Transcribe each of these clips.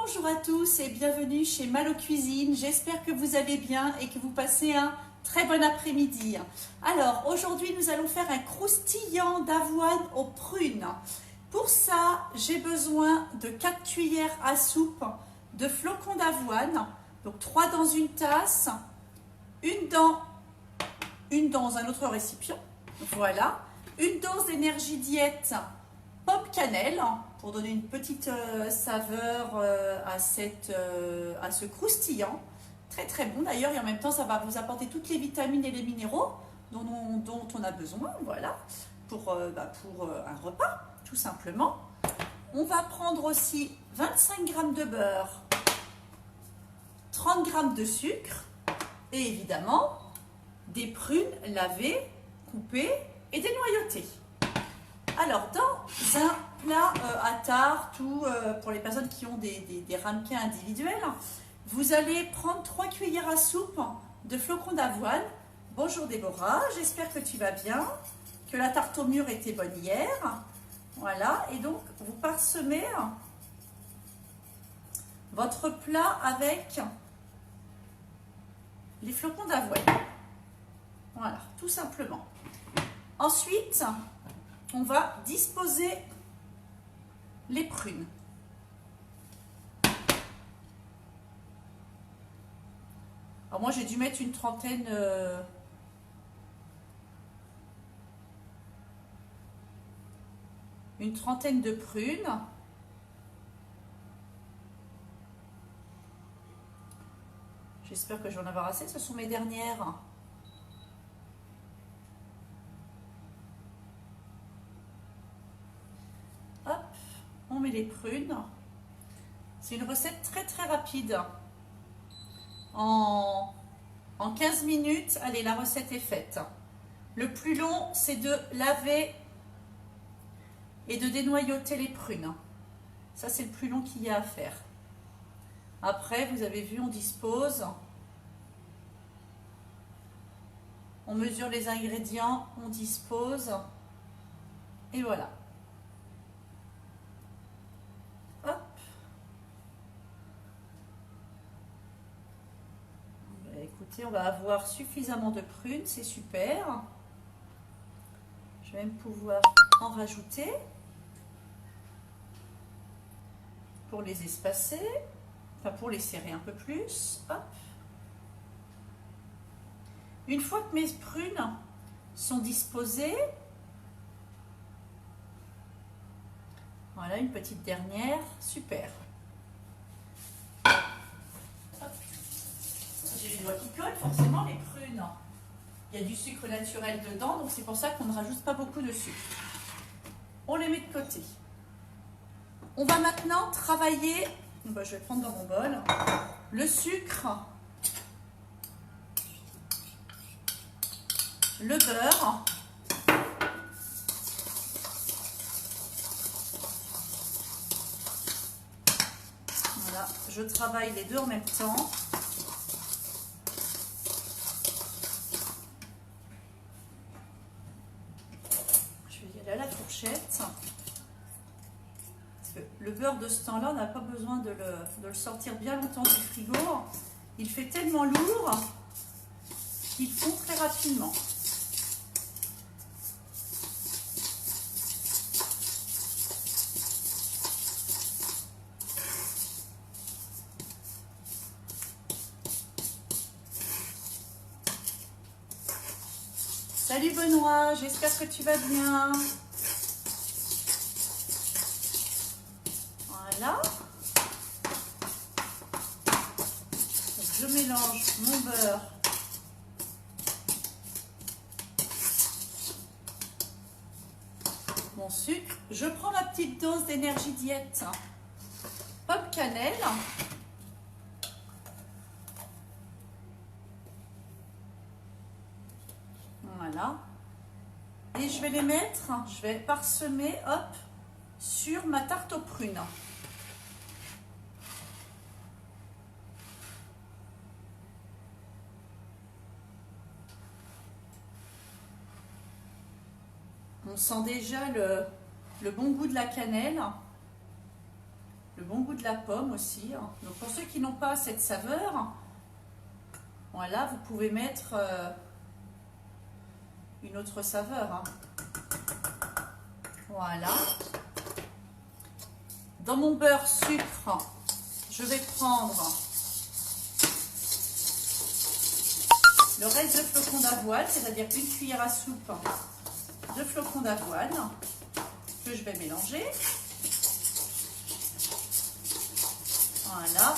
Bonjour à tous et bienvenue chez Malo Cuisine. J'espère que vous allez bien et que vous passez un très bon après-midi. Alors aujourd'hui nous allons faire un croustillant d'avoine aux prunes. Pour ça j'ai besoin de 4 cuillères à soupe de flocons d'avoine. Donc 3 dans une tasse, une dans un autre récipient. Voilà. Une dose d'énergie diète pomme cannelle pour donner une petite saveur à ce croustillant. Très très bon d'ailleurs, et en même temps ça va vous apporter toutes les vitamines et les minéraux dont on a besoin, voilà, pour un repas tout simplement. On va prendre aussi 25 g de beurre, 30 g de sucre et évidemment des prunes lavées, coupées et dénoyautées. Alors, dans un plat à tarte ou pour les personnes qui ont des ramequins individuels, vous allez prendre 3 cuillères à soupe de flocons d'avoine. Bonjour Déborah, j'espère que tu vas bien, que la tarte au mûr était bonne hier. Voilà, et donc vous parsemez votre plat avec les flocons d'avoine. Voilà, tout simplement. Ensuite, on va disposer les prunes. Alors moi j'ai dû mettre une trentaine de prunes. J'espère que j'en ai assez, ce sont mes dernières. On met les prunes. C'est une recette très très rapide. En 15 minutes, allez, la recette est faite. Le plus long, c'est de laver et de dénoyauter les prunes. Ça, c'est le plus long qu'il y a à faire. Après, vous avez vu, on dispose. On mesure les ingrédients, on dispose. Et voilà. Écoutez, on va avoir suffisamment de prunes, c'est super. Je vais même pouvoir en rajouter pour les espacer, enfin pour les serrer un peu plus. Hop. Une fois que mes prunes sont disposées, voilà une petite dernière, super. J'ai les doigts qui collent, forcément les prunes. Il y a du sucre naturel dedans, donc c'est pour ça qu'on ne rajoute pas beaucoup de sucre. On les met de côté. On va maintenant travailler, je vais prendre dans mon bol, le sucre, le beurre, voilà, je travaille les deux en même temps. À la fourchette, parce que le beurre de ce temps-là, on n'a pas besoin de le sortir bien longtemps du frigo. Il fait tellement lourd qu'il fond très rapidement. Salut Benoît, j'espère que tu vas bien. Voilà. Donc je mélange mon beurre mon sucre. Je prends ma petite dose d'énergie diète pomme cannelle. Voilà. Et je vais les mettre, je vais parsemer, hop, sur ma tarte aux prunes. On sent déjà le bon goût de la cannelle. le bon goût de la pomme aussi. Donc pour ceux qui n'ont pas cette saveur, voilà, vous pouvez mettre une autre saveur. Voilà. Dans mon beurre sucre, je vais prendre le reste de flocons d'avoine, c'est-à-dire une cuillère à soupe de flocons d'avoine que je vais mélanger. Voilà.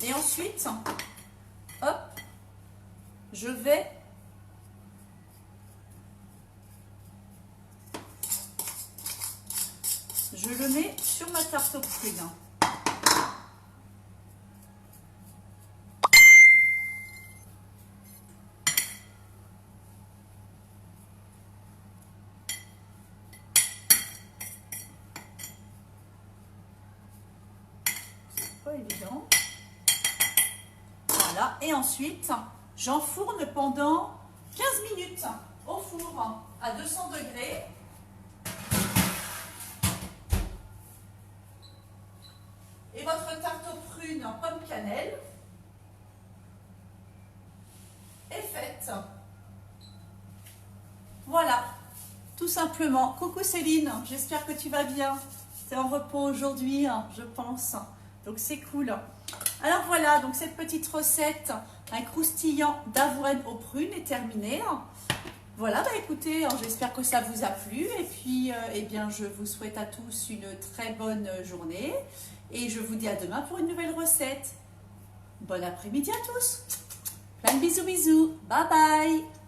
Et ensuite, hop, je le mets sur ma tarte aux prunes. C'est pas évident. Voilà. Et ensuite, j'enfourne pendant 15 minutes au four à 200 degrés. Et votre tarte aux prunes en pomme cannelle est faite. Voilà, tout simplement. Coucou Céline, j'espère que tu vas bien. Tu es en repos aujourd'hui, je pense. Donc c'est cool. Alors voilà, donc cette petite recette, un croustillant d'avoine aux prunes est terminée. Voilà, bah écoutez, j'espère que ça vous a plu. Et puis, eh bien, je vous souhaite à tous une très bonne journée. Et je vous dis à demain pour une nouvelle recette. Bon après-midi à tous. Plein de bisous bisous. Bye bye.